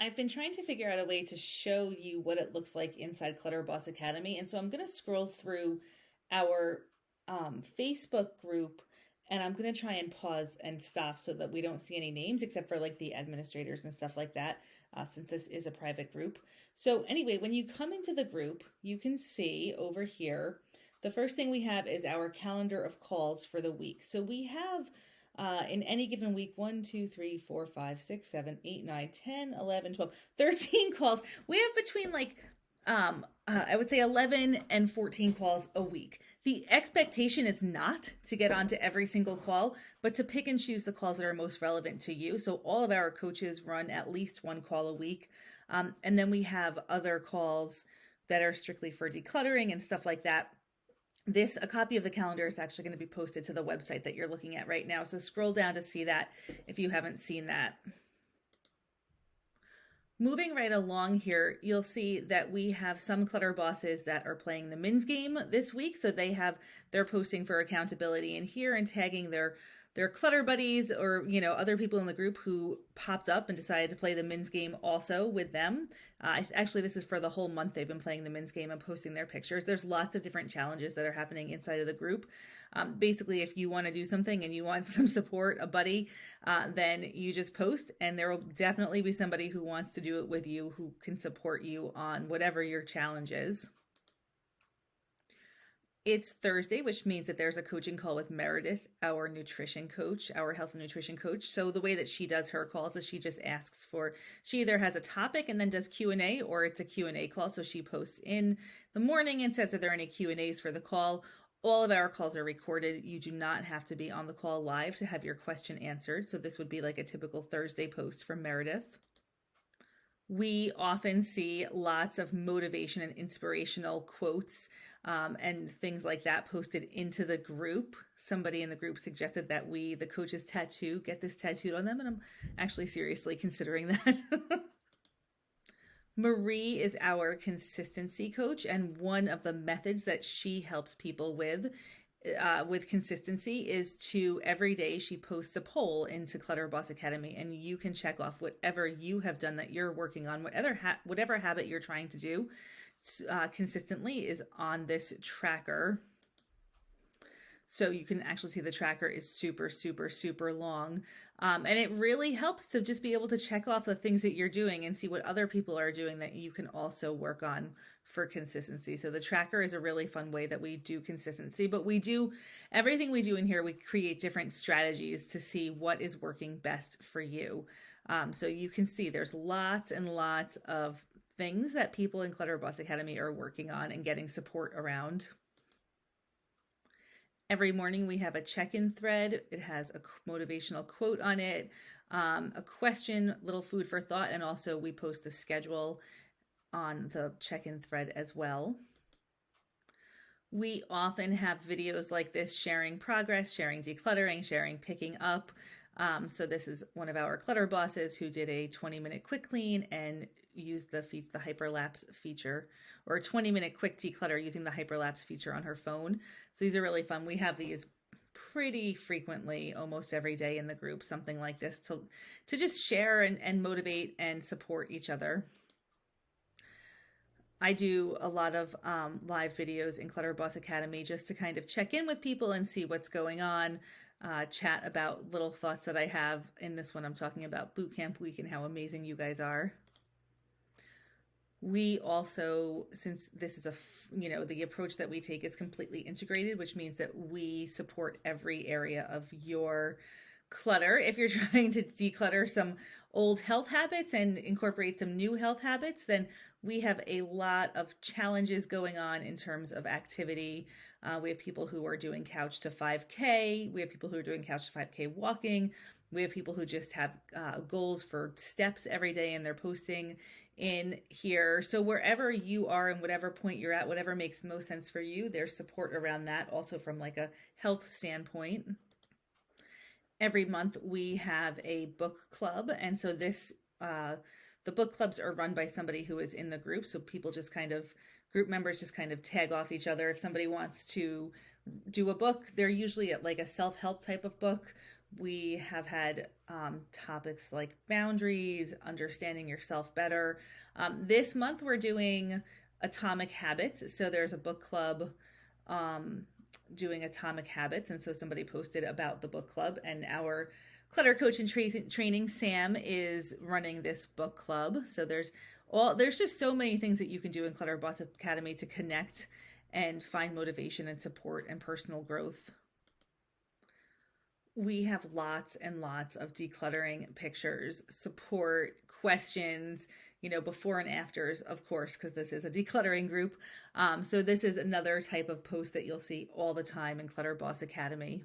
I've been trying to figure out a way to show you what it looks like inside Clutter Boss Academy. And so I'm going to scroll through our Facebook group and I'm going to try and pause and stop so that we don't see any names except for like the administrators and stuff like that, since this is a private group. So, anyway, when you come into the group, you can see over here the first thing we have is our calendar of calls for the week. So, we have in any given week 1, 2, 3, 4, 5, 6, 7, 8, 9, 10, 11, 12, 13 calls. We have between I would say 11 and 14 calls a week. The expectation is not to get onto every single call, but to pick and choose the calls that are most relevant to you. So all of our coaches run at least one call a week. And then we have other calls that are strictly for decluttering and stuff like that. A copy of the calendar is actually going to be posted to the website that you're looking at right now. So scroll down to see that if you haven't seen that. Moving right along here, you'll see that we have some clutter bosses that are playing the men's game this week. So they're posting for accountability in here and tagging their clutter buddies or, other people in the group who popped up and decided to play the men's game also with them. Actually, this is for the whole month they've been playing the men's game and posting their pictures. There's lots of different challenges that are happening inside of the group. Basically, if you want to do something and you want some support, a buddy, then you just post and there will definitely be somebody who wants to do it with you who can support you on whatever your challenge is. It's Thursday, which means that there's a coaching call with Meredith, our nutrition coach, our health and nutrition coach. So the way that she does her calls is she either has a topic and then does Q&A, or it's a Q&A call. So she posts in the morning and says, are there any Q&As for the call? All of our calls are recorded. You do not have to be on the call live to have your question answered. So this would be like a typical Thursday post from Meredith. We often see lots of motivation and inspirational quotes and things like that posted into the group. Somebody in the group suggested that the coaches get this tattooed on them, and I'm actually seriously considering that. Marie is our consistency coach, and one of the methods that she helps people with consistency is to every day she posts a poll into Clutter Boss Academy, and you can check off whatever you have done that you're working on, whatever habit you're trying to do consistently is on this tracker. So you can actually see the tracker is super, super, super long. And it really helps to just be able to check off the things that you're doing and see what other people are doing that you can also work on for consistency. So the tracker is a really fun way that we do consistency, but everything we do in here, we create different strategies to see what is working best for you. So you can see there's lots and lots of things that people in Clutter Boss Academy are working on and getting support around. Every morning we have a check-in thread. It has a motivational quote on it, a question, little food for thought, and also we post the schedule on the check-in thread as well. We often have videos like this sharing progress, sharing decluttering, sharing picking up. So this is one of our clutter bosses who did a 20-minute quick clean and used the hyperlapse feature, or a 20-minute quick declutter using the hyperlapse feature on her phone. So these are really fun. We have these pretty frequently, almost every day in the group, something like this to just share and motivate and support each other. I do a lot of live videos in Clutter Boss Academy just to kind of check in with people and see what's going on, chat about little thoughts that I have. In this one, I'm talking about boot camp week and how amazing you guys are. We also, since this is the approach that we take is completely integrated, which means that we support every area of your clutter. If you're trying to declutter some old health habits and incorporate some new health habits, then we have a lot of challenges going on in terms of activity. We have people who are doing couch to 5K. We have people who are doing couch to 5K walking. We have people who just have goals for steps every day and they're posting in here. So wherever you are and whatever point you're at, whatever makes the most sense for you, there's support around that also from like a health standpoint. Every month we have a book club. And so the book clubs are run by somebody who is in the group. So group members just kind of tag off each other. If somebody wants to do a book, they're usually at like a self-help type of book, We have had topics like boundaries, understanding yourself better. This month we're doing Atomic Habits. So there's a book club um, doing Atomic Habits. And so somebody posted about the book club, and our clutter coach and training, Sam, is running this book club. So there's just so many things that you can do in Clutter Boss Academy to connect and find motivation and support and personal growth. We have lots and lots of decluttering pictures, support, questions, before and afters, of course, because this is a decluttering group. So this is another type of post that you'll see all the time in Clutter Boss Academy.